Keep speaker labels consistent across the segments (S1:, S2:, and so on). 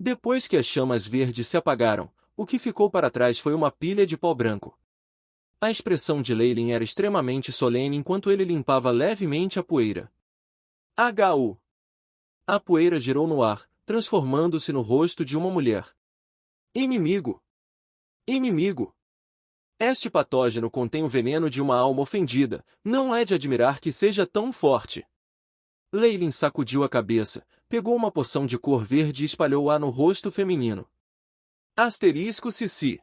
S1: Depois que as chamas verdes se apagaram, o que ficou para trás foi uma pilha de pó branco. A expressão de Leylin era extremamente solene enquanto ele limpava levemente a poeira. H.U. A poeira girou no ar, transformando-se no rosto de uma mulher. Inimigo! Inimigo! Este patógeno contém o veneno de uma alma ofendida, não é de admirar que seja tão forte. Leylin sacudiu a cabeça, pegou uma poção de cor verde e espalhou-a no rosto feminino. Asterisco Cici.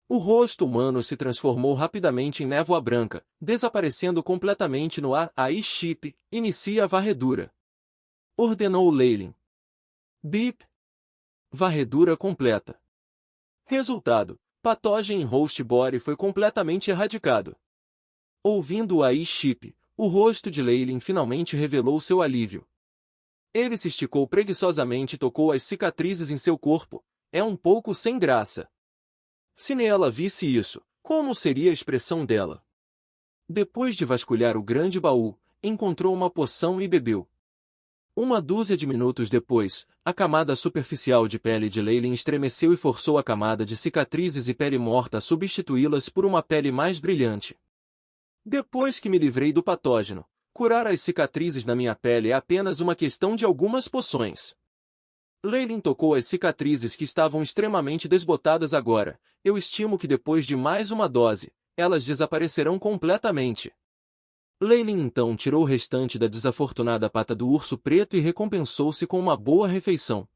S1: O rosto humano se transformou rapidamente em névoa branca, desaparecendo completamente no ar. Aí Chip, inicia a varredura. Ordenou Leylin. Bip. Varredura completa. Resultado. Patógeno em host body foi completamente erradicado. Ouvindo aí Chip, o rosto de Leylin finalmente revelou seu alívio. Ele se esticou preguiçosamente e tocou as cicatrizes em seu corpo. É um pouco sem graça. Se Neela visse isso, como seria a expressão dela? Depois de vasculhar o grande baú, encontrou uma poção e bebeu. Uma dúzia de minutos depois, a camada superficial de pele de Leylin estremeceu e forçou a camada de cicatrizes e pele morta a substituí-las por uma pele mais brilhante. Depois que me livrei do patógeno, curar as cicatrizes na minha pele é apenas uma questão de algumas poções. Leylin tocou as cicatrizes que estavam extremamente desbotadas agora. Eu estimo que depois de mais uma dose, elas desaparecerão completamente. Leylin então tirou o restante da desafortunada pata do urso preto e recompensou-se com uma boa refeição.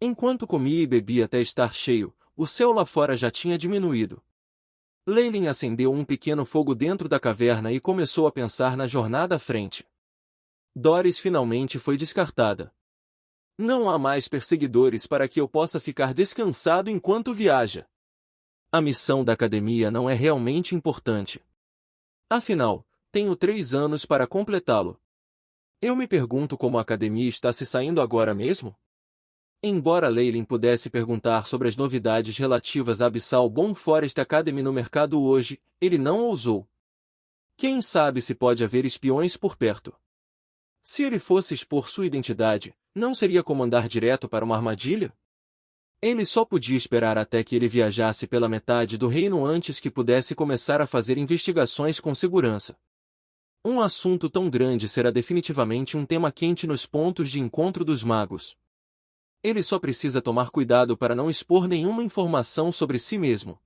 S1: Enquanto comia e bebia até estar cheio, o céu lá fora já tinha diminuído. Leylin acendeu um pequeno fogo dentro da caverna e começou a pensar na jornada à frente. Doris finalmente foi descartada. Não há mais perseguidores para que eu possa ficar descansado enquanto viaja. A missão da academia não é realmente importante. Afinal, tenho 3 anos para completá-lo. Eu me pergunto como a academia está se saindo agora mesmo? Embora Leylin pudesse perguntar sobre as novidades relativas à Abyssal Bone Forest Academy no mercado hoje, ele não ousou. Quem sabe se pode haver espiões por perto? Se ele fosse expor sua identidade, não seria como andar direto para uma armadilha? Ele só podia esperar até que ele viajasse pela metade do reino antes que pudesse começar a fazer investigações com segurança. Um assunto tão grande será definitivamente um tema quente nos pontos de encontro dos magos. Ele só precisa tomar cuidado para não expor nenhuma informação sobre si mesmo.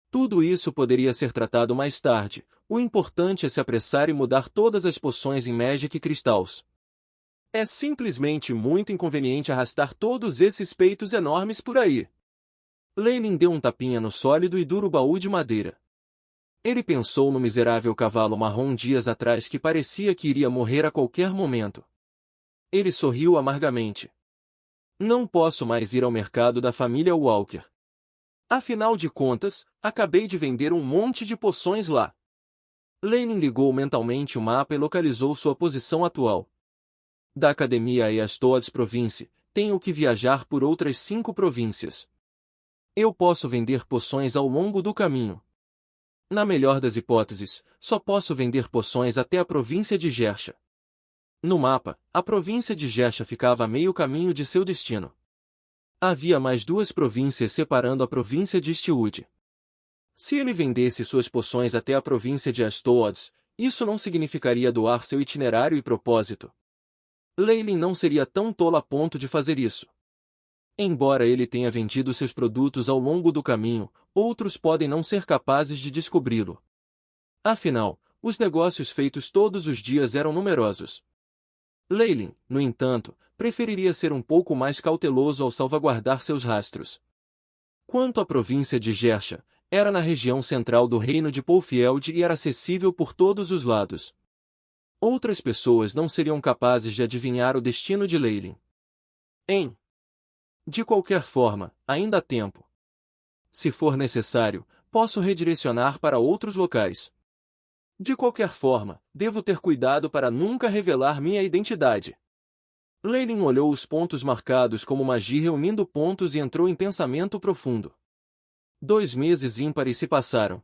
S1: Tudo isso poderia ser tratado mais tarde. O importante é se apressar e mudar todas as poções em Magic Crystals. É simplesmente muito inconveniente arrastar todos esses peitos enormes por aí. Leylin deu um tapinha no sólido e duro baú de madeira. Ele pensou no miserável cavalo marrom dias atrás que parecia que iria morrer a qualquer momento. Ele sorriu amargamente. Não posso mais ir ao mercado da família Walker. Afinal de contas, acabei de vender um monte de poções lá. Leylin ligou mentalmente o mapa e localizou sua posição atual. Da academia a Eastwoods Province, tenho que viajar por outras 5 províncias. Eu posso vender poções ao longo do caminho. Na melhor das hipóteses, só posso vender poções até a província de Gersha. No mapa, a província de Gersha ficava a meio caminho de seu destino. Havia mais 2 províncias separando a província de Eastwood. Se ele vendesse suas poções até a província de Eastwoods, isso não significaria doar seu itinerário e propósito. Leylin não seria tão tolo a ponto de fazer isso. Embora ele tenha vendido seus produtos ao longo do caminho, outros podem não ser capazes de descobri-lo. Afinal, os negócios feitos todos os dias eram numerosos. Leylin, no entanto, preferiria ser um pouco mais cauteloso ao salvaguardar seus rastros. Quanto à província de Gersha, era na região central do reino de Polfield e era acessível por todos os lados. Outras pessoas não seriam capazes de adivinhar o destino de Leylin. De qualquer forma, ainda há tempo. Se for necessário, posso redirecionar para outros locais. De qualquer forma, devo ter cuidado para nunca revelar minha identidade. Leylin olhou os pontos marcados como magia reunindo pontos e entrou em pensamento profundo. 2 meses ímpares se passaram.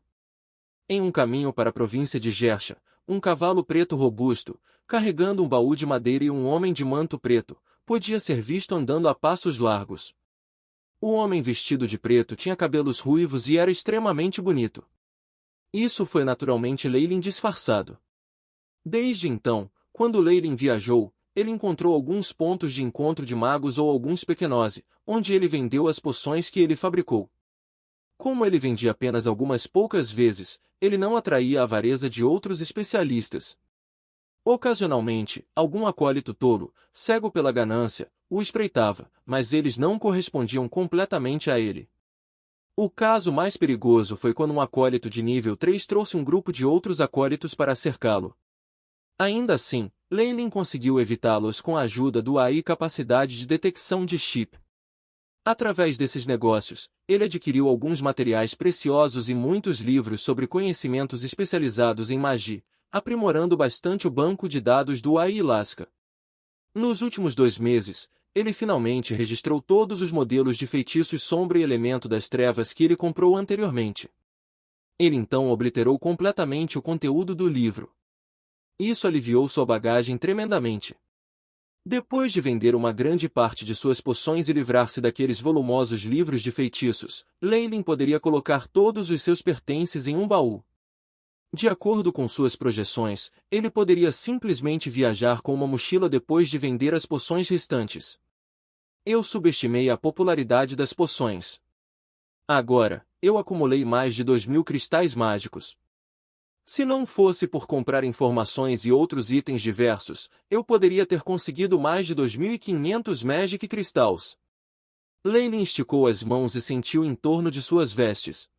S1: Em um caminho para a província de Gersha, um cavalo preto robusto, carregando um baú de madeira e um homem de manto preto, podia ser visto andando a passos largos. O homem vestido de preto tinha cabelos ruivos e era extremamente bonito. Isso foi naturalmente Leylin disfarçado. Desde então, quando Leylin viajou, ele encontrou alguns pontos de encontro de magos ou alguns pequenose, onde ele vendeu as poções que ele fabricou. Como ele vendia apenas algumas poucas vezes, ele não atraía a avareza de outros especialistas. Ocasionalmente, algum acólito tolo, cego pela ganância, o espreitava, mas eles não correspondiam completamente a ele. O caso mais perigoso foi quando um acólito de nível 3 trouxe um grupo de outros acólitos para cercá-lo. Ainda assim, Leylin conseguiu evitá-los com a ajuda do AI capacidade de detecção de chip. Através desses negócios, ele adquiriu alguns materiais preciosos e muitos livros sobre conhecimentos especializados em magia, aprimorando bastante o banco de dados do AI Lasca. Nos últimos 2 meses, ele finalmente registrou todos os modelos de feitiços sombra e elemento das trevas que ele comprou anteriormente. Ele então obliterou completamente o conteúdo do livro. Isso aliviou sua bagagem tremendamente. Depois de vender uma grande parte de suas poções e livrar-se daqueles volumosos livros de feitiços, Leylin poderia colocar todos os seus pertences em um baú. De acordo com suas projeções, ele poderia simplesmente viajar com uma mochila depois de vender as poções restantes. Eu subestimei a popularidade das poções. Agora, eu acumulei mais de 2.000 cristais mágicos. Se não fosse por comprar informações e outros itens diversos, eu poderia ter conseguido mais de 2.500 Magic Crystals. Leylin esticou as mãos e sentiu em torno de suas vestes.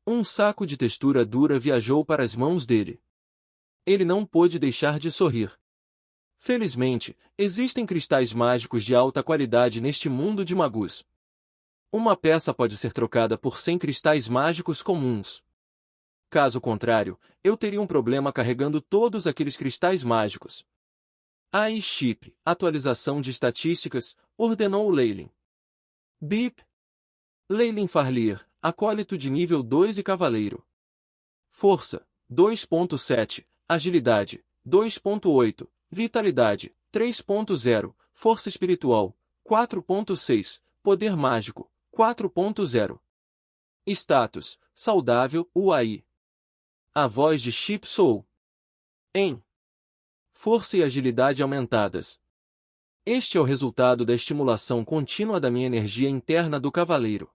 S1: Um saco de textura dura viajou para as mãos dele. Ele não pôde deixar de sorrir. Felizmente, existem cristais mágicos de alta qualidade neste mundo de magus. Uma peça pode ser trocada por 100 cristais mágicos comuns. Caso contrário, eu teria um problema carregando todos aqueles cristais mágicos. AI Chip, atualização de estatísticas, ordenou Leylin. Bip. Leylin Farlir, acólito de nível 2 e cavaleiro. Força, 2.7, agilidade, 2.8, vitalidade, 3.0, força espiritual, 4.6, poder mágico, 4.0. Status, saudável, UAI. A voz de Chip Soul. Em força e agilidade aumentadas. Este é o resultado da estimulação contínua da minha energia interna do cavaleiro.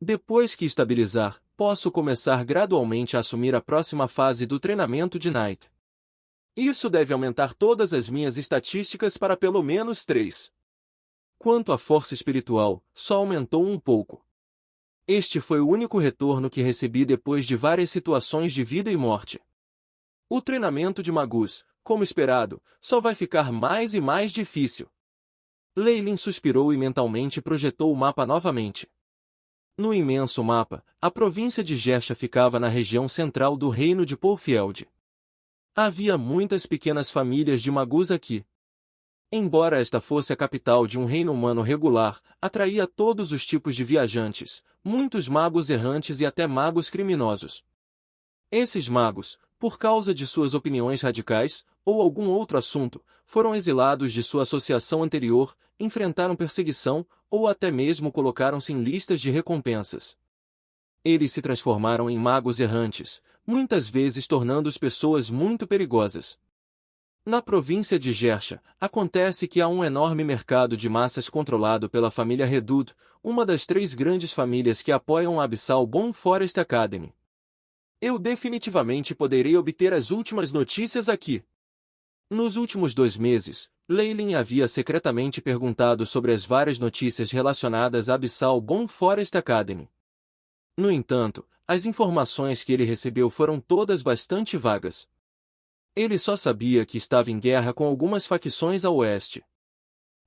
S1: Depois que estabilizar, posso começar gradualmente a assumir a próxima fase do treinamento de Knight. Isso deve aumentar todas as minhas estatísticas para pelo menos 3. Quanto à força espiritual, só aumentou um pouco. Este foi o único retorno que recebi depois de várias situações de vida e morte. O treinamento de magus, como esperado, só vai ficar mais e mais difícil. Leylin suspirou e mentalmente projetou o mapa novamente. No imenso mapa, a província de Jersha ficava na região central do reino de Polfield. Havia muitas pequenas famílias de magus aqui. Embora esta fosse a capital de um reino humano regular, atraía todos os tipos de viajantes, muitos magos errantes e até magos criminosos. Esses magos, por causa de suas opiniões radicais, ou algum outro assunto, foram exilados de sua associação anterior, enfrentaram perseguição, ou até mesmo colocaram-se em listas de recompensas. Eles se transformaram em magos errantes, muitas vezes tornando-os pessoas muito perigosas. Na província de Jersha, acontece que há um enorme mercado de massas controlado pela família Redud, uma das 3 grandes famílias que apoiam a Abyssal Bomb Forest Academy. Eu definitivamente poderei obter as últimas notícias aqui. Nos últimos 2 meses, Leylin havia secretamente perguntado sobre as várias notícias relacionadas à Abyssal Bomb Forest Academy. No entanto, as informações que ele recebeu foram todas bastante vagas. Ele só sabia que estava em guerra com algumas facções a oeste.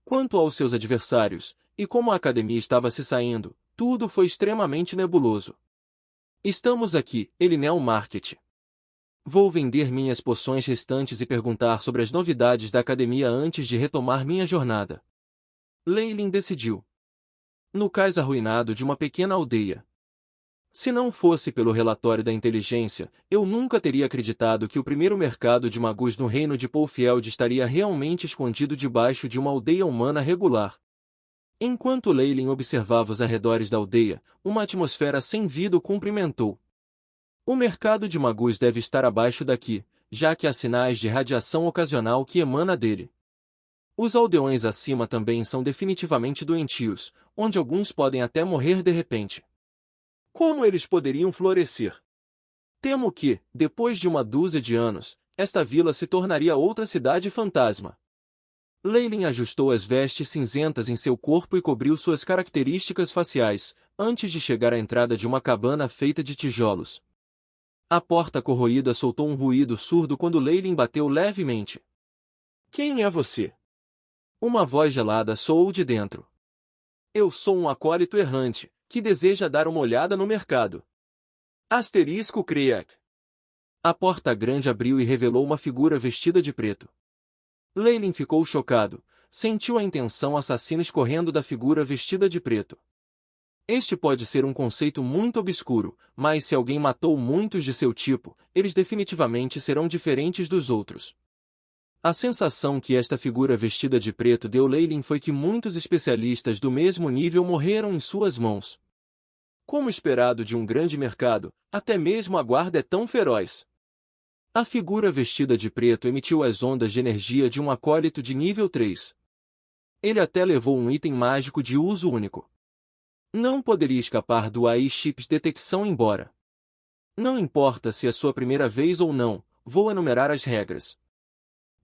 S1: Quanto aos seus adversários, e como a academia estava se saindo, tudo foi extremamente nebuloso. Estamos aqui, Elinel Market. Vou vender minhas poções restantes e perguntar sobre as novidades da academia antes de retomar minha jornada. Leylin decidiu. No cais arruinado de uma pequena aldeia. Se não fosse pelo relatório da inteligência, eu nunca teria acreditado que o primeiro mercado de magus no reino de Polfield estaria realmente escondido debaixo de uma aldeia humana regular. Enquanto Leylin observava os arredores da aldeia, uma atmosfera sem vida o cumprimentou. O mercado de magus deve estar abaixo daqui, já que há sinais de radiação ocasional que emana dele. Os aldeões acima também são definitivamente doentios, onde alguns podem até morrer de repente. Como eles poderiam florescer? Temo que, depois de uma dúzia de anos, esta vila se tornaria outra cidade fantasma. Leylin ajustou as vestes cinzentas em seu corpo e cobriu suas características faciais, antes de chegar à entrada de uma cabana feita de tijolos. A porta corroída soltou um ruído surdo quando Leylin bateu levemente. Quem é você? Uma voz gelada soou de dentro. Eu sou um acólito errante, que deseja dar uma olhada no mercado. Asterisco Creak. A porta grande abriu e revelou uma figura vestida de preto. Leylin ficou chocado, sentiu a intenção assassina escorrendo da figura vestida de preto. Este pode ser um conceito muito obscuro, mas se alguém matou muitos de seu tipo, eles definitivamente serão diferentes dos outros. A sensação que esta figura vestida de preto deu Leylin foi que muitos especialistas do mesmo nível morreram em suas mãos. Como esperado de um grande mercado, até mesmo a guarda é tão feroz. A figura vestida de preto emitiu as ondas de energia de um acólito de nível 3. Ele até levou um item mágico de uso único. Não poderia escapar do AI Chips Detecção embora. Não importa se é sua primeira vez ou não, vou enumerar as regras.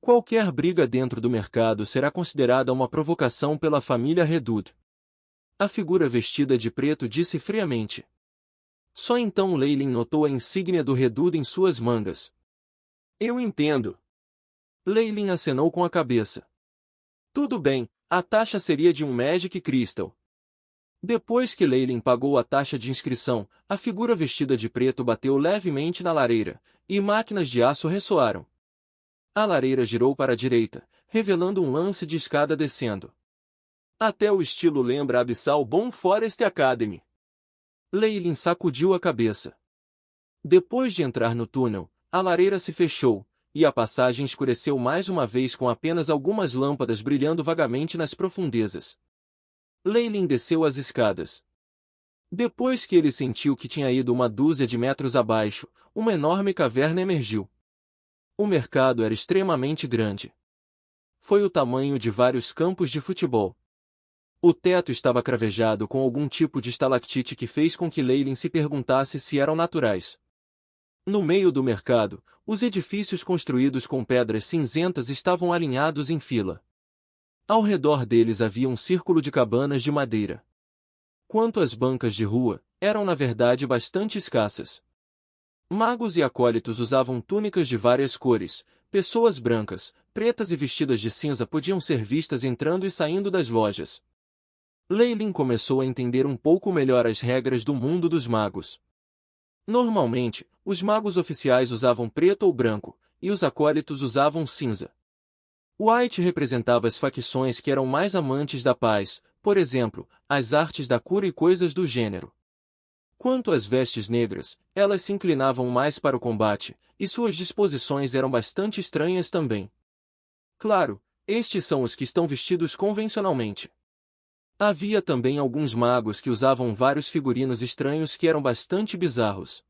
S1: Qualquer briga dentro do mercado será considerada uma provocação pela família Redud. A figura vestida de preto disse friamente. Só então Leylin notou a insígnia do Redud em suas mangas. Eu entendo. Leylin acenou com a cabeça. Tudo bem, a taxa seria de um Magic Crystal. Depois que Leylin pagou a taxa de inscrição, a figura vestida de preto bateu levemente na lareira, e máquinas de aço ressoaram. A lareira girou para a direita, revelando um lance de escada descendo. Até o estilo lembra a Abyssal Bone Forest Academy. Leylin sacudiu a cabeça. Depois de entrar no túnel, a lareira se fechou, e a passagem escureceu mais uma vez com apenas algumas lâmpadas brilhando vagamente nas profundezas. Leylin desceu as escadas. Depois que ele sentiu que tinha ido uma dúzia de metros abaixo, uma enorme caverna emergiu. O mercado era extremamente grande. Foi o tamanho de vários campos de futebol. O teto estava cravejado com algum tipo de estalactite que fez com que Leylin se perguntasse se eram naturais. No meio do mercado, os edifícios construídos com pedras cinzentas estavam alinhados em fila. Ao redor deles havia um círculo de cabanas de madeira. Quanto às bancas de rua, eram na verdade bastante escassas. Magos e acólitos usavam túnicas de várias cores, pessoas brancas, pretas e vestidas de cinza podiam ser vistas entrando e saindo das lojas. Leylin começou a entender um pouco melhor as regras do mundo dos magos. Normalmente, os magos oficiais usavam preto ou branco, e os acólitos usavam cinza. White representava as facções que eram mais amantes da paz, por exemplo, as artes da cura e coisas do gênero. Quanto às vestes negras, elas se inclinavam mais para o combate, e suas disposições eram bastante estranhas também. Claro, estes são os que estão vestidos convencionalmente. Havia também alguns magos que usavam vários figurinos estranhos que eram bastante bizarros.